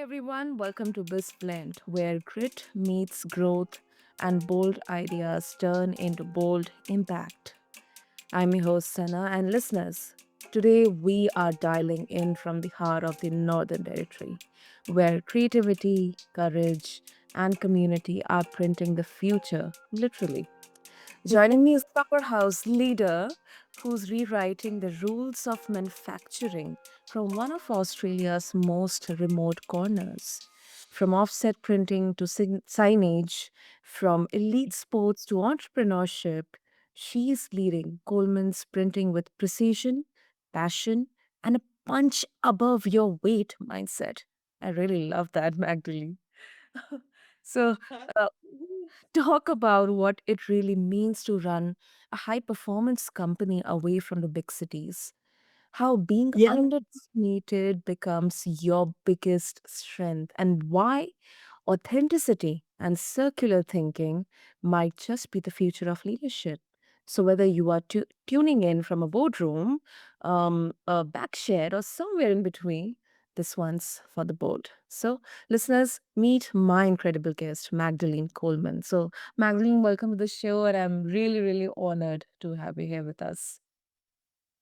everyone, welcome to BizBlend, where grit meets growth and bold ideas turn into bold impact. I'm your host, Sana, and listeners, today we are dialing in from the heart of the Northern Territory, where creativity, courage, and community are printing the future, literally. Joining me is Powerhouse leader who's rewriting the rules of manufacturing from one of Australia's most remote corners. From offset printing to signage, from elite sports to entrepreneurship, she's leading Coleman's printing with precision, passion, and a punch above your weight mindset. I really love that, Magdalene. So, uh, talk about what it really means to run a high performance company away from the big cities. How being Yeah. underestimated becomes your biggest strength, and why authenticity and circular thinking might just be the future of leadership. So, whether you are tuning in from a boardroom, a back shed, or somewhere in between, this one's for the board. So, listeners, meet my incredible guest, Magdalene Coleman. So, Magdalene, welcome to the show, and I'm really, really honored to have you here with us.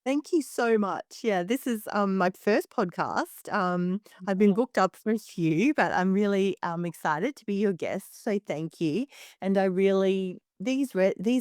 Thank you so much. Yeah, this is my first podcast. I've been Oh, booked up for a few, but I'm really excited to be your guest. So thank you. And I really these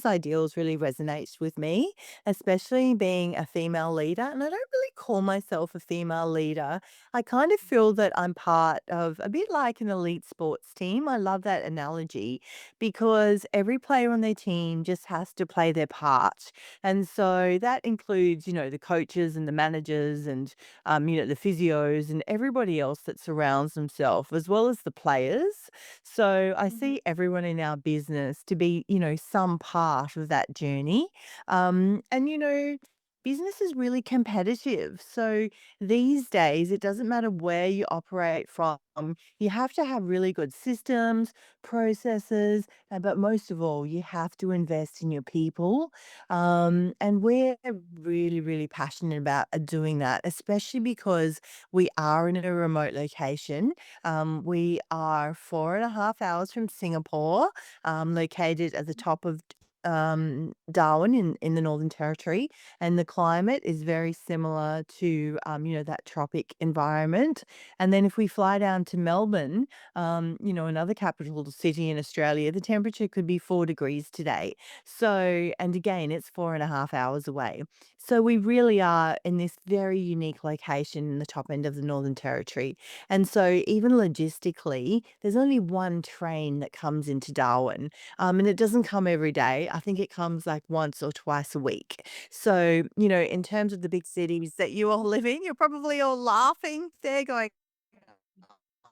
ideals really resonate with me, especially being a female leader. And I don't really call myself a female leader. I kind of feel that I'm part of a bit like an elite sports team. I love that analogy because every player on their team just has to play their part, and so that includes, the coaches and the managers and, the physios and everybody else that surrounds themselves, as well as the players. So I mhm. see everyone in our business to be, some part of that journey. And, business is really competitive. So these days, it doesn't matter where you operate from, you have to have really good systems, processes, but most of all, you have to invest in your people, and we're really, really passionate about doing that, especially because we are in a remote location. We are 4.5 hours from Singapore, located at the top of Darwin in the Northern Territory, and the climate is very similar to that tropic environment. And then if we fly down to Melbourne, another capital city in Australia, the temperature could be 4 degrees today. So, and again, it's 4.5 hours away. So we really are in this very unique location in the top end of the Northern Territory. And so even logistically, there's only one train that comes into Darwin. And it doesn't come every day. I think it comes like once or twice a week. So, in terms of the big cities that you all live in, you're probably all laughing there going,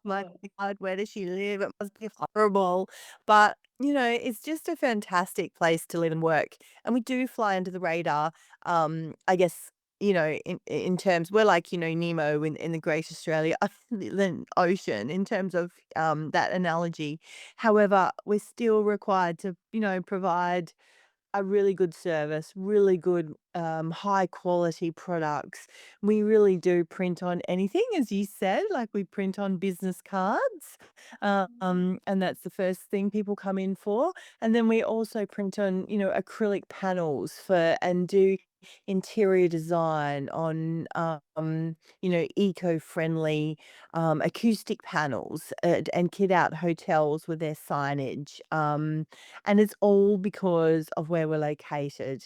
my God, where does she live? It must be horrible. But, it's just a fantastic place to live and work. And we do fly under the radar. I guess, in terms, we're like, Nemo in the Great Australia the Ocean in terms of that analogy. However, we're still required to, provide a really good service, really good, high quality products. We really do print on anything, as you said, like we print on business cards, and that's the first thing people come in for. And then we also print on, acrylic panels for and do interior design on, eco-friendly acoustic panels, and kit out hotels with their signage. And it's all because of where we're located.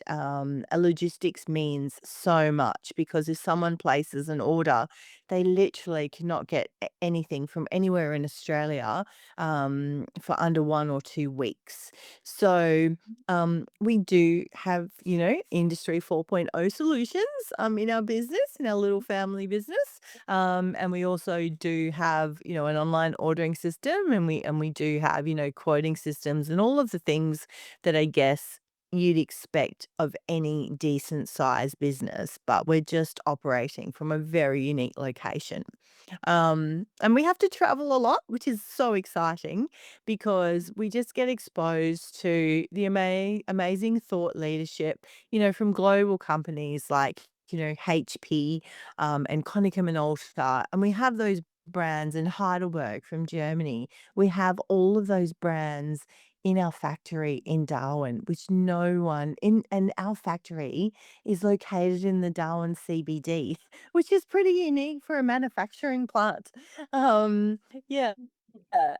Logistics means so much because if someone places an order, they literally cannot get anything from anywhere in Australia for under 1 or 2 weeks. So we do have, Industry 4.0 solutions in our business, in our little family business. And we also do have, an online ordering system, and we do have, quoting systems and all of the things that I guess you'd expect of any decent sized business, but we're just operating from a very unique location. And we have to travel a lot, which is so exciting because we just get exposed to the amazing thought leadership, from global companies like, HP, and Konica Minolta. And we have those brands and Heidelberg from Germany. We have all of those brands in our factory in Darwin, which no one in and our factory is located in the Darwin CBD, which is pretty unique for a manufacturing plant. Um, yeah.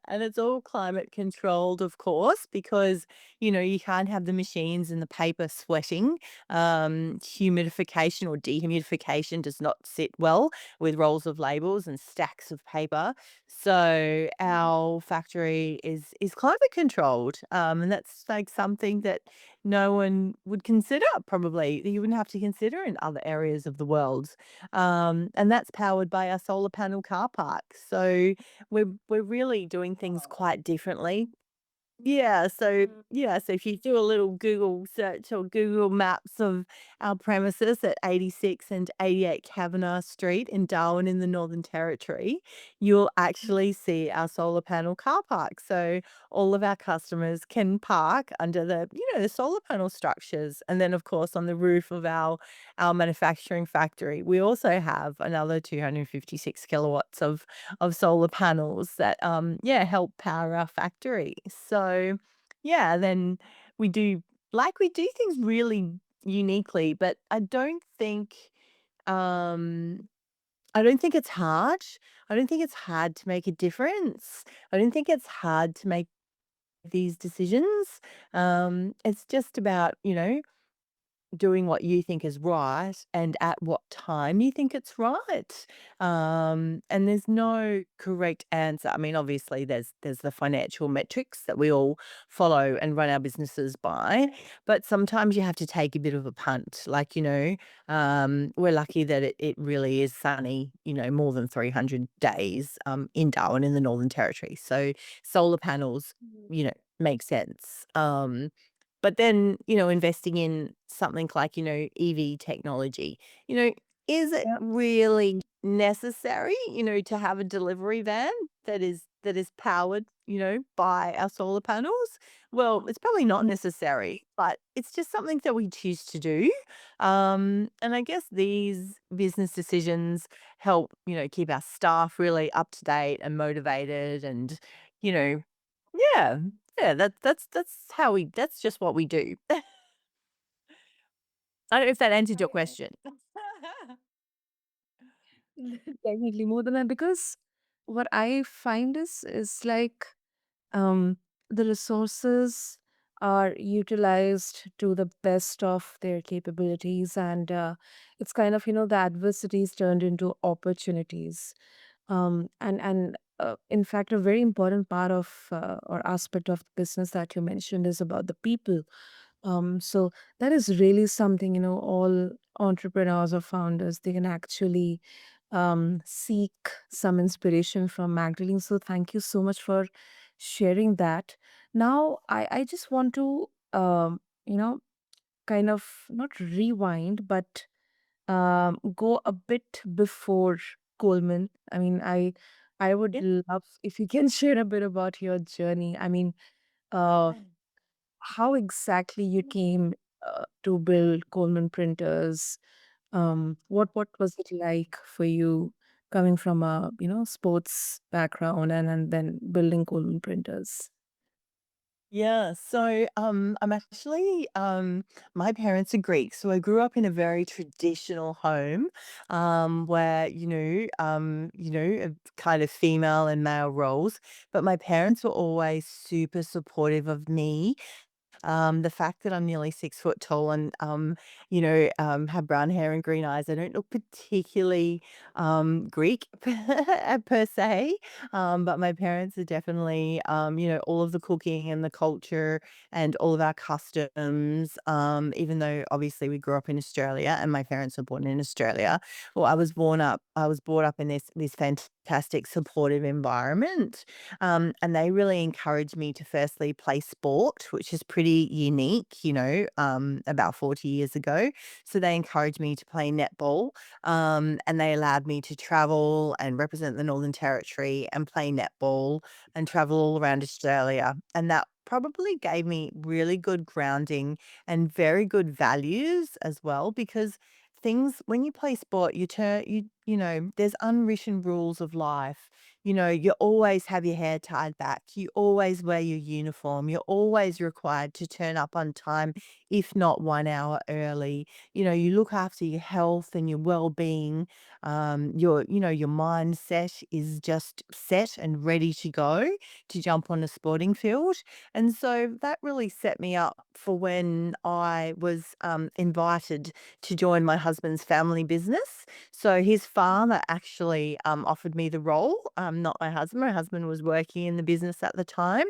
And it's all climate controlled, of course, because you can't have the machines and the paper sweating. Humidification or dehumidification does not sit well with rolls of labels and stacks of paper. So our factory is climate controlled, and that's like something that no one would consider. Probably that you wouldn't have to consider in other areas of the world, and that's powered by our solar panel car park. So we're really doing things quite differently. Yeah, so if you do a little Google search or Google Maps of our premises at 86 and 88 Kavanagh Street in Darwin in the Northern Territory, you'll actually see our solar panel car park. So all of our customers can park under the solar panel structures. And then of course on the roof of our manufacturing factory, we also have another 256 kilowatts of solar panels that help power our factory. So then we do things really uniquely, but um I don't think it's hard. I don't think it's hard to make a difference. I don't think it's hard to make these decisions. It's just about, doing what you think is right and at what time you think it's right. And there's no correct answer. I mean, obviously there's the financial metrics that we all follow and run our businesses by, but sometimes you have to take a bit of a punt. Like, we're lucky that it really is sunny, more than 300 days in Darwin in the Northern Territory. So solar panels, make sense. But then, investing in something like, EV technology, you know, is it Yeah. really necessary, to have a delivery van that is powered, by our solar panels? Well, it's probably not necessary, but it's just something that we choose to do. And I guess these business decisions help, keep our staff really up to date and motivated and, you know, yeah. Yeah, that's how that's just what we do. I don't know if that answered your question. Definitely more than that, because what I find is like um the resources are utilized to the best of their capabilities, and it's kind of, the adversities turned into opportunities. And in fact, a very important part of or aspect of the business that you mentioned is about the people. So that is really something, all entrepreneurs or founders, they can actually seek some inspiration from Magdalene. So thank you so much for sharing that. Now, I just want to, you know, kind of not rewind, but go a bit before Coleman. I mean, I would Yeah. love if you can share a bit about your journey. I mean, uh, how exactly you came to build Coleman printers? What was it like for you coming from a sports background and then building Coleman printers? Yeah, so I'm actually my parents are Greek, so I grew up in a very traditional home where kind of female and male roles, but my parents were always super supportive of me. The fact that I'm nearly 6 foot tall and, have brown hair and green eyes, I don't look particularly Greek per se. But my parents are definitely, all of the cooking and the culture and all of our customs. Even though obviously we grew up in Australia and my parents were born in Australia. Well, I was brought up in this fantastic supportive environment. And they really encouraged me to firstly play sport, which is pretty unique, about 40 years ago. So they encouraged me to play netball, and they allowed me to travel and represent the Northern Territory and play netball and travel all around Australia. And that probably gave me really good grounding and very good values as well because things when you play sport you turn you you know there's unwritten rules of life You always have your hair tied back. You always wear your uniform. You're always required to turn up on time, if not 1 hour early. You look after your health and your well-being. Your mindset is just set and ready to go to jump on a sporting field. And so that really set me up for when I was invited to join my husband's family business. So his father actually offered me the role, not my husband. My husband was working in the business at the time.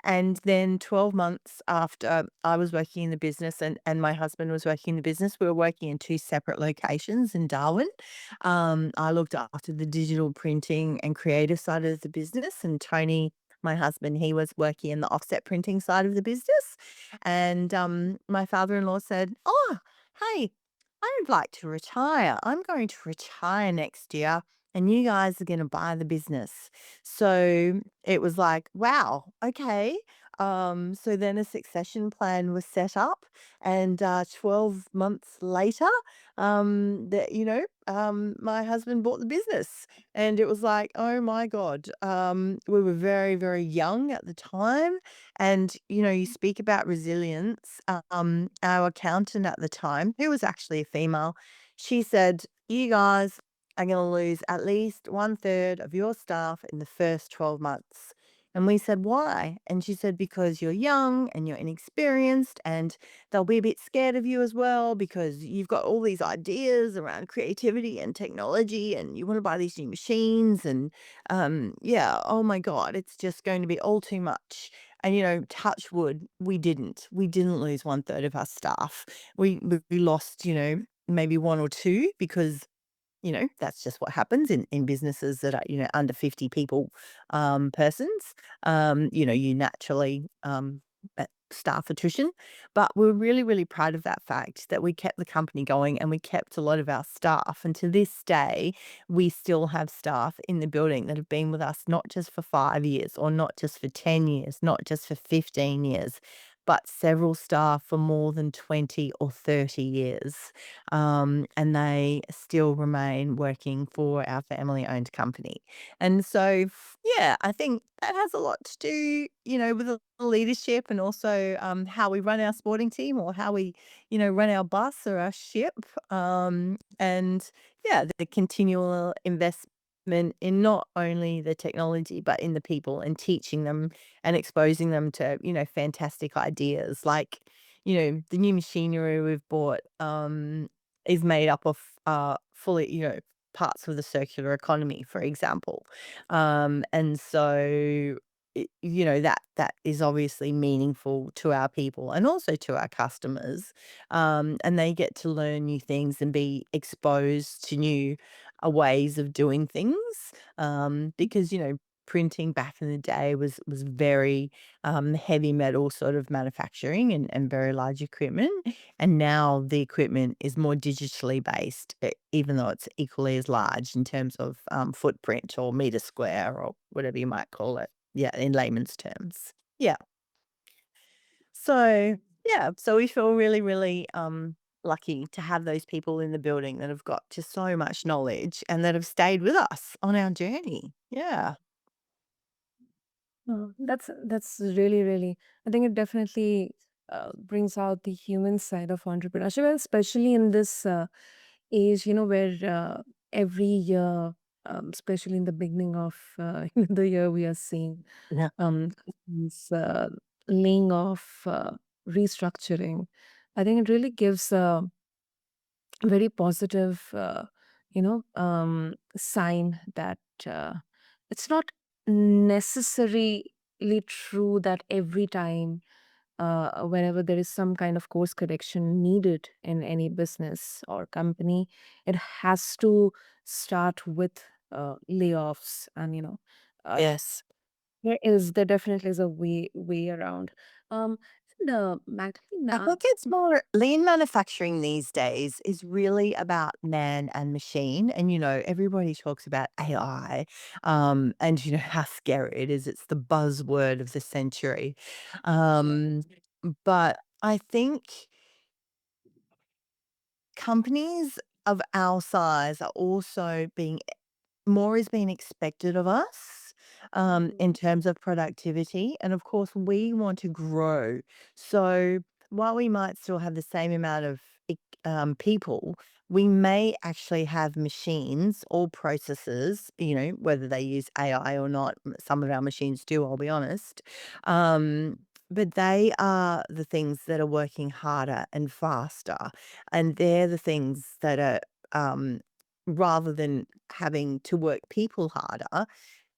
And then 12 months after I was working in the business and my husband was working in the business, we were working in two separate locations in Darwin. I looked after the digital printing and creative side of the business, and Tony, my husband, he was working in the offset printing side of the business. And my father in law said, "Oh, hey, I would like to retire. I'm going to retire next year, and you guys are going to buy the business." So it was like, wow, okay. So then a succession plan was set up, and 12 months later, my husband bought the business, and it was like, oh my God, we were very, very young at the time, and you speak about resilience. Our accountant at the time, who was actually a female, she said, "You guys are going to lose at least one third of your staff in the first 12 months." And we said, "Why?" And she said, "Because you're young and you're inexperienced, and they'll be a bit scared of you as well because you've got all these ideas around creativity and technology, and you want to buy these new machines. And yeah, oh my God, it's just going to be all too much." And, touch wood, we didn't lose one third of our staff. We lost, maybe one or two because that's just what happens in businesses that are, under 50 people, persons. You naturally, staff attrition, but we're really, really proud of that fact that we kept the company going and we kept a lot of our staff. And to this day, we still have staff in the building that have been with us not just for 5 years or not just for 10 years, not just for 15 years, but several staff for more than 20 or 30 years, and they still remain working for our family owned company. And so, yeah, I think that has a lot to do, with the leadership and also how we run our sporting team or how we, run our bus or our ship. And yeah, the continual investment in not only the technology, but in the people and teaching them and exposing them to, fantastic ideas like, the new machinery we've bought. Is made up of, fully, parts of the circular economy, for example. And so, that is obviously meaningful to our people and also to our customers. And they get to learn new things and be exposed to new ways of doing things. Because, printing back in the day was very heavy metal sort of manufacturing and very large equipment. And now the equipment is more digitally based, even though it's equally as large in terms of footprint or meter square or whatever you might call it. Yeah, in layman's terms. Yeah. So, yeah, so we feel really, really lucky to have those people in the building that have got just so much knowledge and that have stayed with us on our journey. Yeah. Oh, that's really, really. I think it definitely brings out the human side of entrepreneurship, especially in this age, where every year, especially in the beginning of the year, we are seeing Yeah. companies laying off, restructuring. I think it really gives very positive, sign that it's not necessarily true that every time, whenever there is some kind of course correction needed in any business or company, it has to start with layoffs. And uh, Yes. there definitely is a way around. Um, the Magdalene, I think it's more lean manufacturing these days is really about man and machine. And, everybody talks about AI, and, how scary it is. It's the buzzword of the century. Um, but I think companies of our size are also being more is being expected of us in terms of productivity. And of course, we want to grow. So while we might still have the same amount of people, we may actually have machines or processes, whether they use AI or not. Some of our machines do, I'll be honest. But they are the things that are working harder and faster. And they're the things that are, rather than having to work people harder,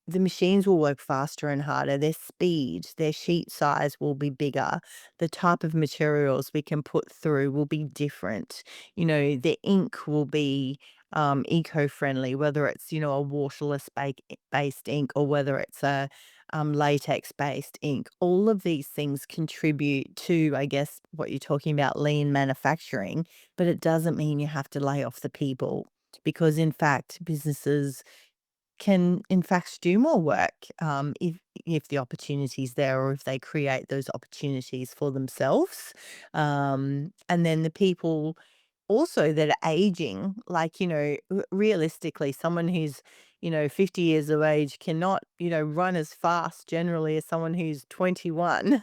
the machines will work faster and harder. Their speed, their sheet size will be bigger. The type of materials we can put through will be different. The ink will be eco-friendly, whether it's, a waterless based ink or whether it's a latex based ink. All of these things contribute to, I guess, what you're talking about, lean manufacturing, but it doesn't mean you have to lay off the people because, in fact, businesses can in fact do more work, if the opportunity's there or if they create those opportunities for themselves. And then the people also that are aging, like, realistically, someone who's, 50 years of age cannot, run as fast generally as someone who's 21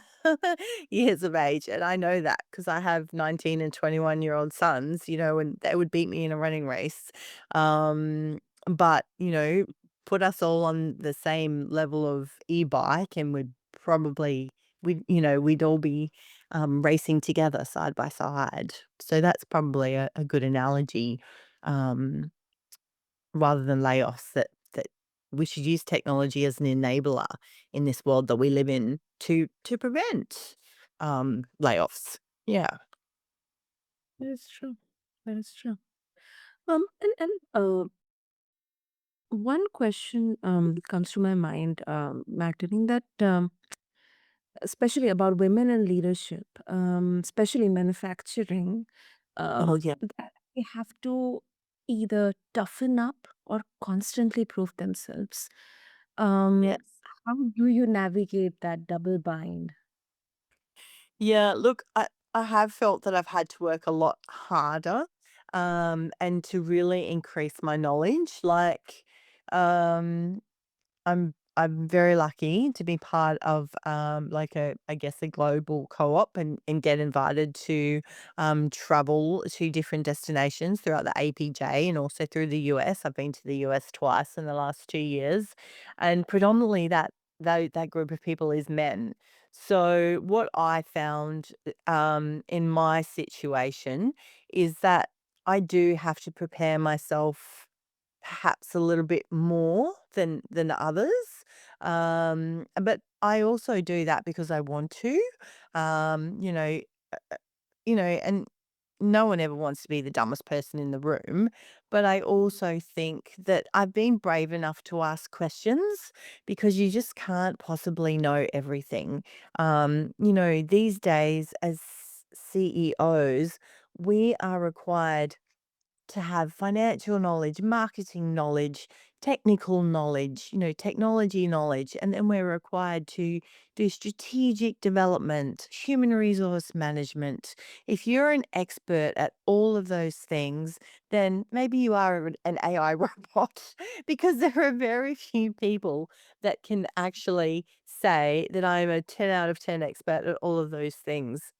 years of age. And I know that because I have 19 and 21-year-old sons, and they would beat me in a running race. But, put us all on the same level of e-bike and we'd all be racing together side by side. So that's probably a good analogy, um, rather than layoffs, that we should use technology as an enabler in this world that we live in to prevent layoffs. Yeah. That is true. That is true. And one question comes to my mind, Magdalene, that especially about women in leadership, especially manufacturing, Oh, yeah. that they have to either toughen up or constantly prove themselves. Um, Yes. how do you navigate that double bind? Yeah, look, I have felt that I've had to work a lot harder, and to really increase my knowledge. Like, um, I'm very lucky to be part of like I guess a global co-op and get invited to travel to different destinations throughout the APJ and also through the US. I've been to the US twice in the last 2 years, and predominantly that group of people is men. So what I found in my situation is that I do have to prepare myself perhaps a little bit more than others, but I also do that because I want to, um, you know, and no one ever wants to be the dumbest person in the room, but I also think that I've been brave enough to ask questions because you just can't possibly know everything. These days as CEOs, we are required to have financial knowledge, marketing knowledge, technical knowledge, technology knowledge, and then we're required to do strategic development, human resource management. If you're an expert at all of those things, then maybe you are an AI robot because there are very few people that can actually say that I'm a 10 out of 10 expert at all of those things.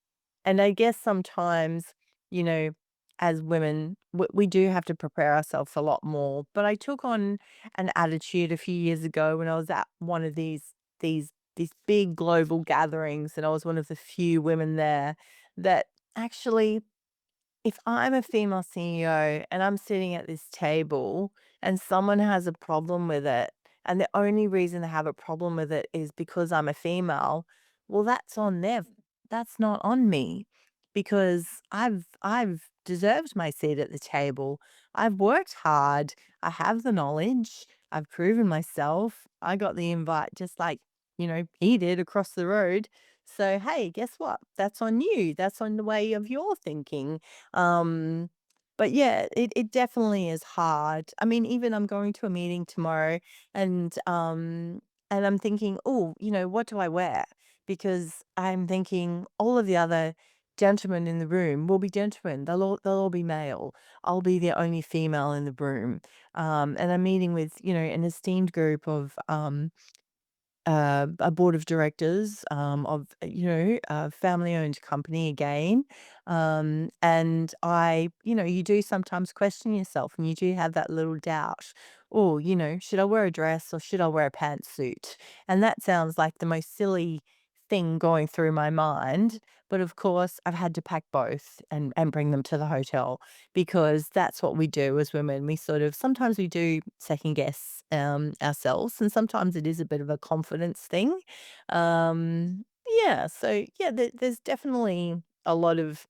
And I guess sometimes, you know, as women, we do have to prepare ourselves a lot more. But I took on an attitude a few years ago when I was at one of these big global gatherings, and I was one of the few women there that actually, if I'm a female CEO and I'm sitting at this table and someone has a problem with it, and the only reason they have a problem with it is because I'm a female, well, that's on them. That's not on me because I've deserved my seat at the table. I've worked hard. I have the knowledge. I've proven myself. I got the invite just like, he did across the road. So, hey, guess what? That's on you. That's on the way of your thinking. um, but yeah, it definitely is hard. I mean, even I'm going to a meeting tomorrow and I'm thinking, oh, what do I wear? Because I'm thinking all of the other gentlemen in the room will be gentlemen. They'll all be male. I'll be the only female in the room. And I'm meeting with, an esteemed group of a board of directors of a family-owned company again. And you do sometimes question yourself, and you do have that little doubt. Oh, should I wear a dress or should I wear a pantsuit? And that sounds like the most silly thing going through my mind. But of course, I've had to pack both and bring them to the hotel because that's what we do as women. We sort of sometimes we do second guess ourselves, and sometimes it is a bit of a confidence thing. Yeah, so yeah, there's definitely a lot of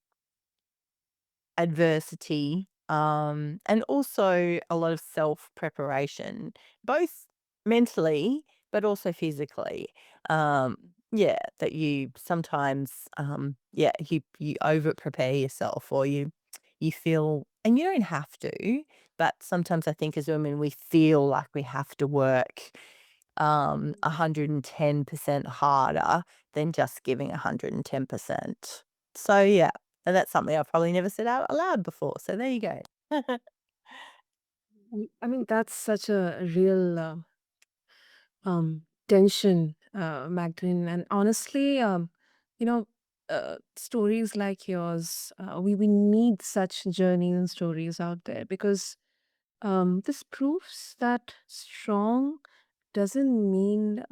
adversity, and also a lot of self preparation, both mentally but also physically. Yeah, that you sometimes, yeah, you over prepare yourself, or you feel, and you don't have to, but sometimes I think as women we feel like we have to work 110% harder than just giving 110%. So, yeah, and that's something I've probably never said out aloud before, so there you go. I mean, that's such a real tension, Magdalene. And honestly, you know, stories like yours, we need such journeys and stories out there because this proves that strong doesn't mean,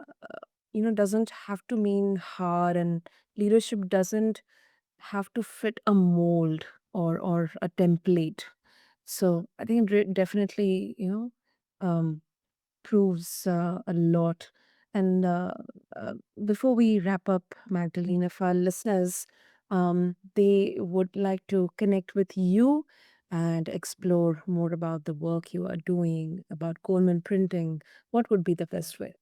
doesn't have to mean hard, and leadership doesn't have to fit a mold or a template. So I think definitely, um, proves a lot. And uh, before we wrap up, Magdalene, if our listeners they would like to connect with you and explore more about the work you are doing about Coleman printing, what would be the best way?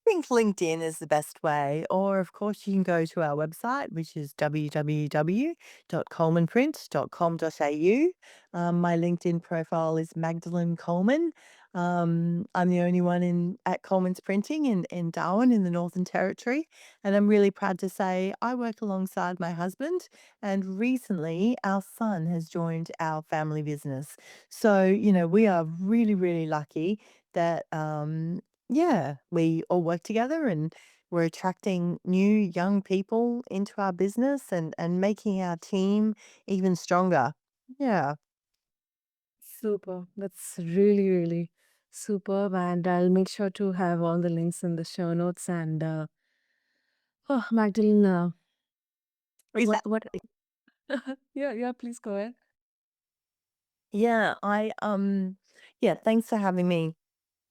Think LinkedIn is the best way, or of course, you can go to our website, which is www.colemanprint.com.au. My LinkedIn profile is Magdalene Coleman. I'm the only one in at Coleman's Printing in Darwin in the Northern Territory, and I'm really proud to say I work alongside my husband. And recently, our son has joined our family business. So we are really, really lucky that yeah, we all work together, and we're attracting new young people into our business and making our team even stronger. Yeah. Super. That's really, really superb. And I'll make sure to have all the links in the show notes. And oh, Magdalene, what? Exactly. Yeah, yeah. Please go ahead. Yeah, yeah, thanks for having me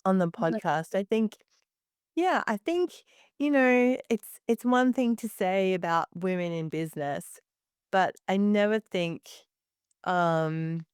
on the But podcast. I think it's one thing to say about women in business, but I never think um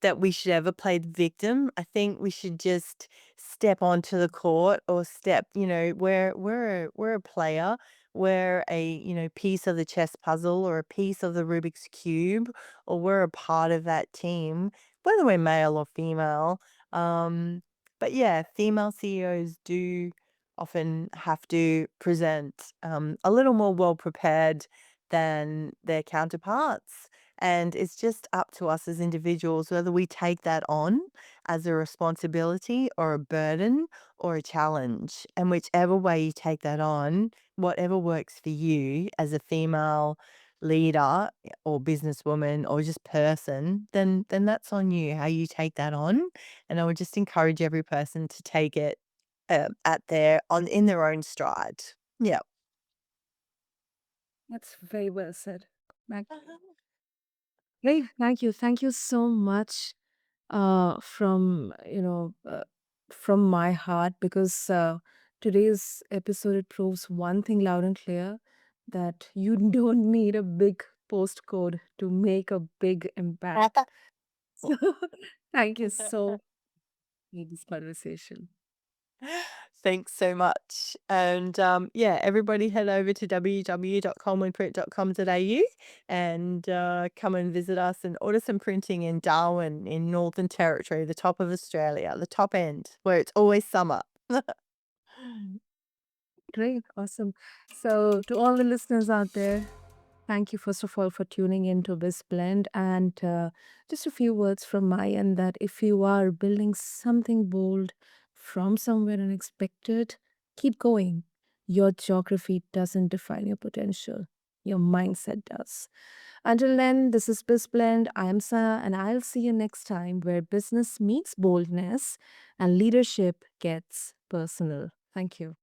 that we should ever play the victim. I think we should just step onto the court, or we're a player. We're a, piece of the chess puzzle, or a piece of the Rubik's cube, or we're a part of that team, whether we're male or female. Um, but yeah, female CEOs do often have to present a little more well prepared than their counterparts. And it's just up to us as individuals whether we take that on as a responsibility or a burden or a challenge. And whichever way you take that on, whatever works for you as a female leader, or businesswoman, or just person, then that's on you how you take that on. And I would just encourage every person to take it at their on in their own stride. Yeah. that's very well said. Mag- Hey, thank you. Thank you so much from my heart, because today's episode, it proves one thing loud and clear, that you don't need a big postcode to make a big impact. So thank you so for this conversation. Thanks so much. And yeah, everybody head over to www.colemanprint.com.au and come and visit us and order some printing in Darwin in Northern Territory, the top of Australia, the top end, where it's always summer. Great, awesome. So to all the listeners out there, Thank you, first of all, for tuning in to BizBlend. And just a few words from my end that if you are building something bold from somewhere unexpected, keep going. Your geography doesn't define your potential, your mindset does. Until then, this is BizBlend. I am Sana, and I'll see you next time where business meets boldness and leadership gets personal. Thank you.